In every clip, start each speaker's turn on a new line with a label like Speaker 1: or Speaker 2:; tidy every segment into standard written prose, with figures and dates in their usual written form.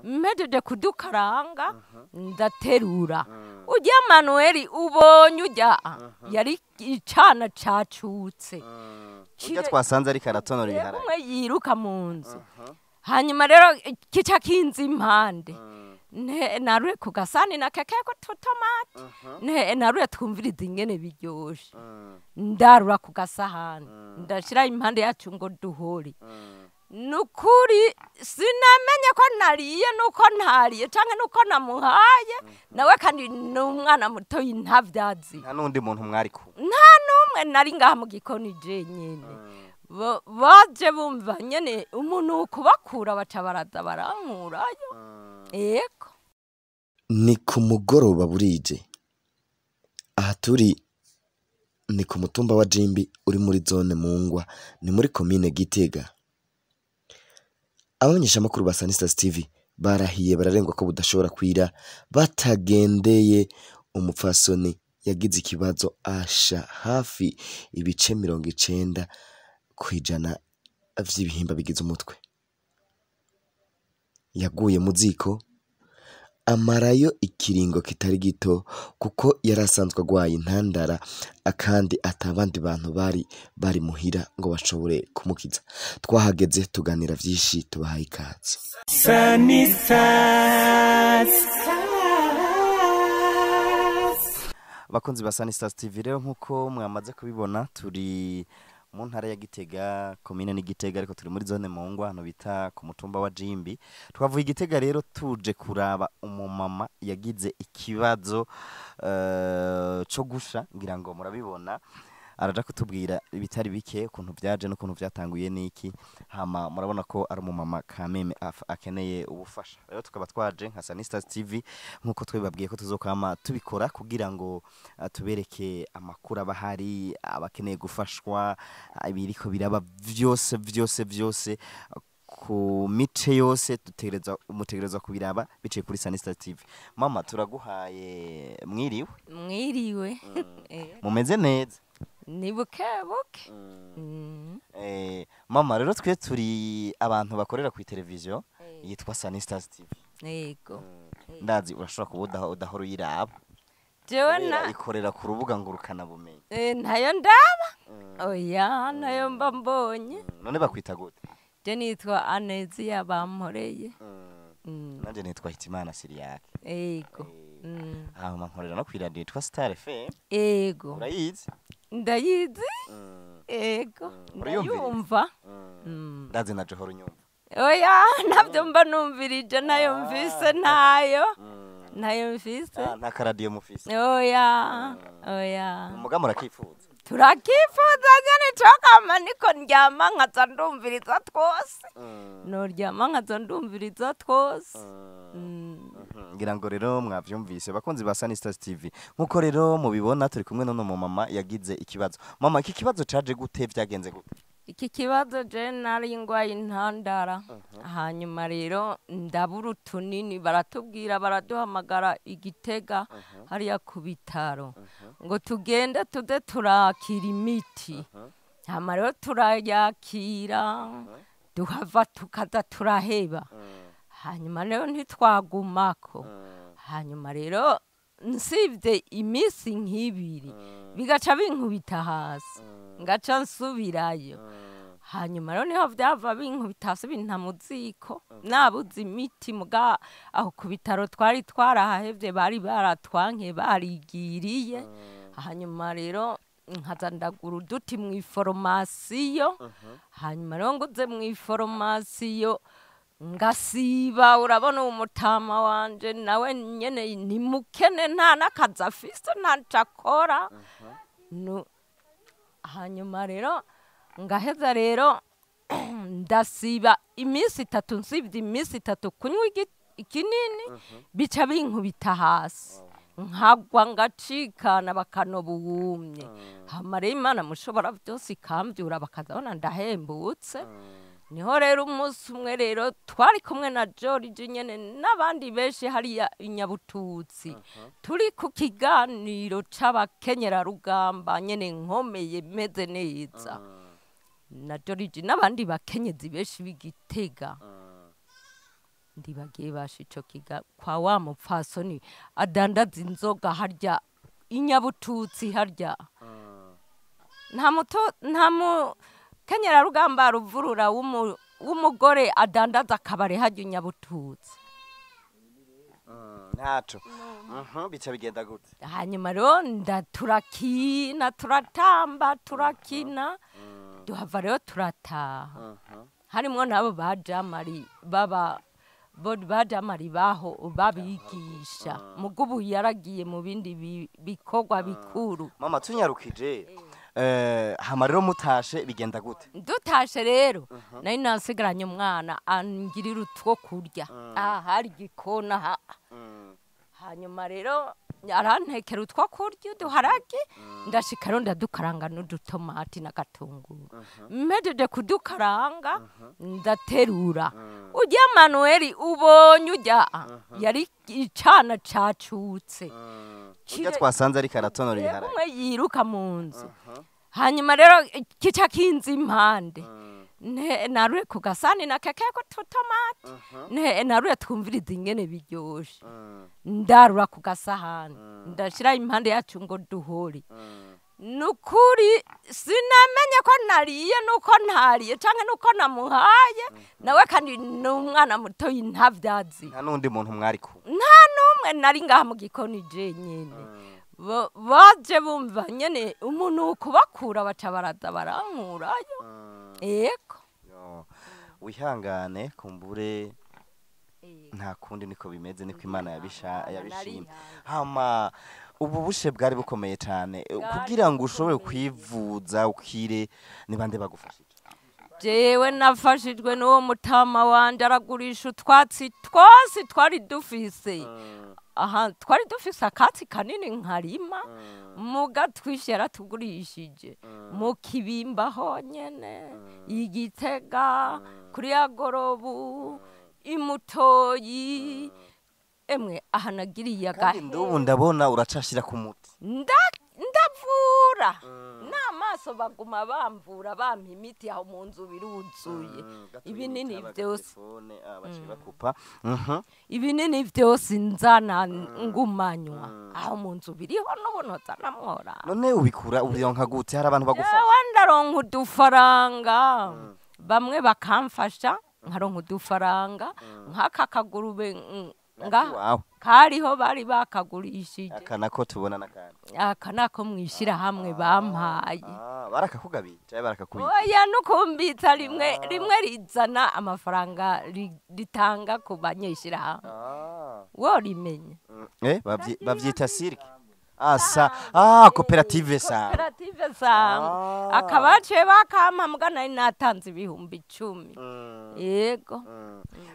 Speaker 1: mpejeje kudukaranga ndaterura ujya Manuel ubonye ujya yari icana cacutse
Speaker 2: ujya twasanze ari karatonora ibiharage
Speaker 1: umwe yiruka mu nzu hanyuma rero kica kinzi impande narure ku gasani na keke ko tutomate narure twumviriza ingene biryoshe ndarura ku gasahani ndashira impande yacu ngo duhore nukuri sinamenye ko nariye nuko ntariye canke nuko namuhaye nawe kandi n'umwana muto y'intavyazi
Speaker 2: nta nundi muntu mwari ku
Speaker 1: nta numwe nari ngaha mu gikoni je nyene baje bumva nyene umuntu ukubakura baca baraza barankurayo eko
Speaker 3: ni ku mugoroba burije aha turi ni ku mutumba wa Jimbi uri muri zone Mungwa ni muri commune Gitega. Abamenyeshamakuru ba Sanistars TV barahiye bararengwa ko budashobora kwira batagendeye umupfasoni yagize ikibazo asha hafi ibice 90% vy'ibihimba bigize umutwe. Yaguye muziko amarayo ikiringo kitari gito kuko yarasanzwe agwaye intandara akandi atabandi bantu bari muhira ngo bashobore kumukiza. Twahageze tuganira vyinshi tubahaye ikaze.
Speaker 2: Bakunzi ba Sanistars TV rero nkuko mwamaze kubibona turi mu ntara ya Gitega commune ni Gitega ariko turi muri zone Mungwa hano bita ku mutumba wa Jimbi. Twavuye Gitega rero tuje kuraba umumama yagize ikibazo cyo gusha ngira ngo murabibona araja kutubwira ibitari bike ukuntu byaje no kuntu byatanguye niki hama murabona ko ari umumama kameme akeneye ubufasha. Rero tukaba twaje nka Sanistars TV nkuko twebabwiye ko tuzokama tubikora kugira ngo tubereke amakuru abahari abakeneye gufashwa ibiriko biraba vyose ku mice yose mutegereza kubiraba biciye kuri Sanistars TV. Mama turaguhaye mwiriwe mumeze neza
Speaker 1: nibukebuke
Speaker 2: mama rero twe turi abantu bakorera ku televiziyo yitwa Sanistars TV.
Speaker 1: Yego
Speaker 2: ndazi urashobora kubudaho udahoro yiraba
Speaker 1: jewe na
Speaker 2: ikorera ku rubuga ngurukana bumenyi
Speaker 1: ntayo ndaba oya nayo mba mbonye
Speaker 2: none bakwita gute?
Speaker 1: je nitwa Anezi yabamporeye
Speaker 2: nanje nitwa Hitimana Siriyake.
Speaker 1: Yego
Speaker 2: hama nkorera no kwiradio yitwa Star FM.
Speaker 1: Yego
Speaker 2: urayizi?
Speaker 1: Ndayizi ego ndayumva
Speaker 2: ndazi na johoro nyumva
Speaker 1: oya nabyo mba numvirije nayo mvise nayo mvise
Speaker 2: nta karadio mufise
Speaker 1: oya
Speaker 2: umugambo rakifuza
Speaker 1: turakifuza nyene twakama niko ndyama nkaza ndumviriza twose noryama nkaza ndumviriza twose
Speaker 2: ngira ngo rero mwavyumvise bakunzi ba Sanistars TV nkuko rero mubibona turi kumwe no mama yagize ikibazo. Mama iki kibazo caje gute vyagenze gute?
Speaker 1: Iki kibazo je nari ngwaye intandara hanyuma rero ndabura utunini baratubwira baraduhamagara Igitega hariya ku bitaro ngo tugende tuze turakira imiti hama rero turayakira duhava tukaza turaheba hanyuma rero ntitwagumako hanyuma rero nsivye imisi nk'ibiri bigaca binkubita hasi ngaca nsubirayo hanyuma rero niho vyava binkubita hasi binta muziko nabuze imiti muga aho ku bitaro twari twarahahevye bari baratwanke barigiriye hanyuma rero nkaza ndagura uduti mw'iforomasiyo hanyuma rero nguze mw'iforomasiyo ngasiba urabona umutama wanje nawe nyene ni mukene nta nakazi afise ntacakora hanyuma rero ngaheza rero ndasiba imisi 3 nsibye imisi 3 kunywa ikinini bica binkubita hasi nkagwa ngacikana bakanobuwumye hamare Imana mushobora byose ikambyura bakazabona ndahembutse. Niho rero umunsi umwe rero twari kumwe na George nyene n'abandi benshi hariya inyabututsi turi ku kiganiro c'abakenyera rugamba nyene nkomeye meze neza na George n'abandi bakenyezi benshi b'Igitega ndibagiye basha ico kiga kwa wa mupfasoni adandaza inzoga harya inyabututsi harya nta mu kenyera rugamba ruvurura w'umugore adandaza akabare harya inyabututsi
Speaker 2: ntaco bica bigenda gute
Speaker 1: hanyuma rero turakina turatamba turakina duhava rero turataha harimwo nabo bajamari bajamari baho babigisha mugubu yaragiye mu bindi bikorwa bikuru
Speaker 2: mama tunyarukije hama rero mutashe bigenda gute
Speaker 1: dutashe rero nari nasigaranye umwana angirira utwo kurya hari igikona hanyuma rero arantekera utwo kurya uduharage ndashika rero ndadukaranga n'udutomati n'agatunguru mpejeje kudukaranga ndaterura ujya Manuel ubonye ujya yari icana cacutse
Speaker 2: ujya twasanze ari karatonora ibiharage
Speaker 1: umwe yiruka mu nzu hanyuma rero kica kinzi impande narure ku gasani na keke ko tutomati narure twumviriza ingene biryoshe ndarura ku gasahani ndashira impande yacu ngo duhore nukuri sinamenye ko nariye nuko ntariye canke nuko namuhaye nawe kandi n'umwana muto y'intavyazi
Speaker 2: nta nundi muntu mwari ku
Speaker 1: nta numwe nari ngaha mu gikoni je nyene baje bumva nyene umuntu kubakura baca baraza barankurayo eko
Speaker 2: wihangane kumbure nta kundi niko bimeze niko Imana yabishimye hama ubu bushe bwari bukomeye cyane kugira ngo ushobore kwivuza ukire ni bande bagufashije
Speaker 1: jewe nafashijwe n'uwo mutama wanje aragurisha utwatsi twose twari dufise twari dufise akatsi kanini nkarima muga twishe yaratugurishije mu kibimba honyene I Gitega kuri Yagorobu imutoyi emwe ahanagiriye
Speaker 2: kandi ndubu ndabona uracashira ku muti
Speaker 1: ndavura n'amaso baguma bamvura bampa imiti aho mu nzu biruzuye ibinini byose ibinini byose nzana ngumanywa aho mu nzu biriho n'ubunoza namwora
Speaker 2: none ubikura uronka gute hari abantu bagufasha
Speaker 1: ndaronka udufaranga bamwe bakamfasha nkaronka udufaranga nk'aka kagurube kariho bari bakagurishije
Speaker 2: akanako tubona nakandi
Speaker 1: akanako mwishira hamwe bampaye
Speaker 2: barakakugabiye cyane barakakubiye
Speaker 1: oya nukumbitsa rimwe rizana amafaranga ritanga ku banyeshira hamwe wo rimenye
Speaker 2: bavyita sirke koperative
Speaker 1: akabace bakampa mbwa nari natanze ibihumbi 10 yego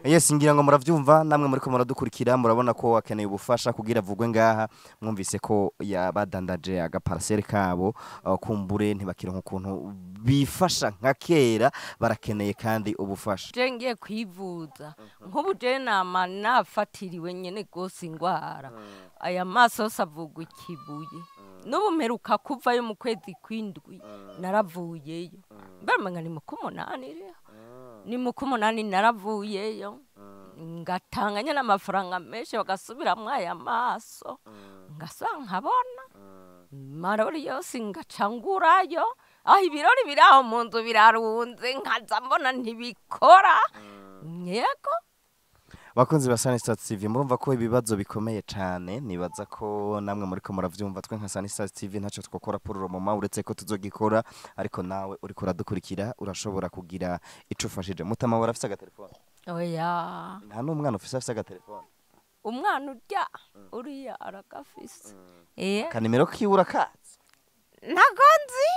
Speaker 2: yes ngira ngo muravyumva namwe muri ko muradukurikira murabona ko wakeneye ubufasha kugira vugwe ngaha mwumvise ko yabadandaje agaparcelle kabo kumbure ntibakironka ukuntu bifasha nka kera barakeneye kandi ubufasha
Speaker 1: je ngiye kwivuza nk'ubu je nafatiriwe nyene gose ingwara aya maso savugwa ikibuye n'ubu mperuka kuvayo mu kwezi kwindwi naravuyeyo mbere ni mu kumunani rero ni mu kumunani naravuyeyo ngatanganya n'amafaranga menshi bagasubiramwo aya maso ngasanga nkabona marori yose ngacangurayo ibirori biraho mu nzu birarunze nkaza mbona ntibikora yego
Speaker 2: bakunzi ba Sanistars TV murumva ko ibibazo bikomeye cyane nibaza ko namwe muri ko muravyumva twe nka Sanistars TV ntaco twakora pour le moment uretse ko tuzogikora ariko nawe uri kuradukurikira urashobora kugira ico ufashije mutama warafise agatelefone
Speaker 1: oya
Speaker 2: nta n'umwana ufise agatelefone
Speaker 1: umwana urya uriya aragafise
Speaker 2: kanimero kiura kazi
Speaker 1: nagonzi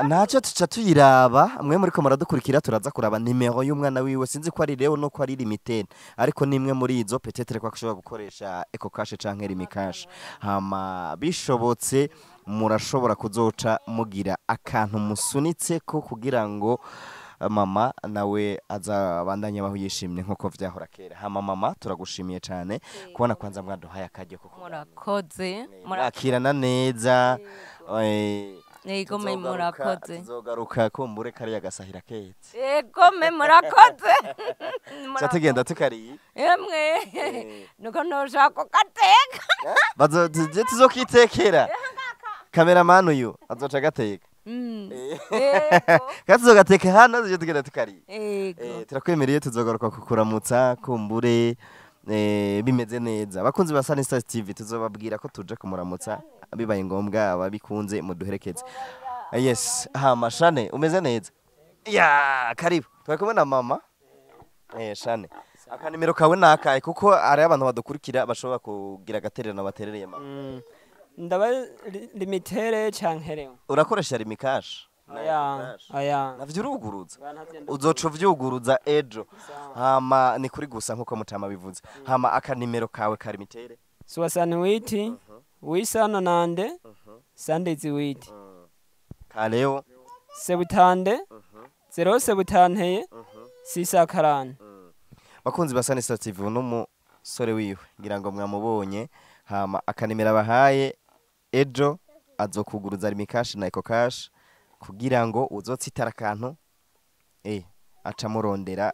Speaker 2: ntacyo tuca tuyiraba mwe muri ko muradukurikira turaza kuraba nimero y'umwana wiwe sinzi ko ari rero no ko ari limited ariko nimwe muri izo peut-être ko ashobora gukoresha eco cash canke rimikash hama bishobotse murashobora kuzoca mugira akantu musunitse ko kugira ngo mama nawe azabandanya baho yishimye nkuko vyahora kera hama mama turagushimiye cyane kubona kwanza mwaduhaye akajye kuko
Speaker 1: murakoze
Speaker 2: murakirana neza
Speaker 1: Yego me murakoze.
Speaker 2: Tuzogaruka kumbure kariya gasahira ketse.
Speaker 1: Yego me murakoze.
Speaker 2: Cyatugenda tukariye.
Speaker 1: Emwe. Nuko noshaka gateka.
Speaker 2: Bazoje tuzokitekera. Cameraman uyu azoca gateka. Tuzogateka hano tuje tugenda tukariye. Turakwemereye tuzogaruka kukuramutsa kumbure bimeze neza. Bakunzi ba Sanistars TV tuzobabwira ko tuje kumuramutsa bibaye ngombwa ababikunze muduherekeze. Yes, Shane umeze neza? Ya, karibu. Twakumwe na mama. Shane. Akanimero kawe nakaye kuko ari abantu badukurikira bashobora kugira gatererano baterereye mama.
Speaker 4: Ndaba limitere cankerewe.
Speaker 2: Urakoresha limikash?
Speaker 4: Aya.
Speaker 2: Navyo uruguruza. Uzoca vyuguruza ejo. Ni kuri gusa nkuko mutama bivuze. Akanimero kawe ka limitere?
Speaker 4: Suwasani witi. Wisana nande. Sandezi witi.
Speaker 2: Kaleo.
Speaker 4: Sebutande. 0 sebutanteye. Sisa karane.
Speaker 2: Bakunzi ba Sanistars TV n'umusore wiwe ngira ngo mwamubonye akanimera bahaye ejo azokuguruza limikash na eco cash kugira ngo uzotsitara kantu aca murondera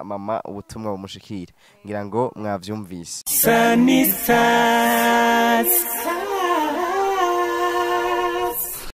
Speaker 2: mama ubutumwa bumushikire ngira ngo mwavyumvise. Sanistars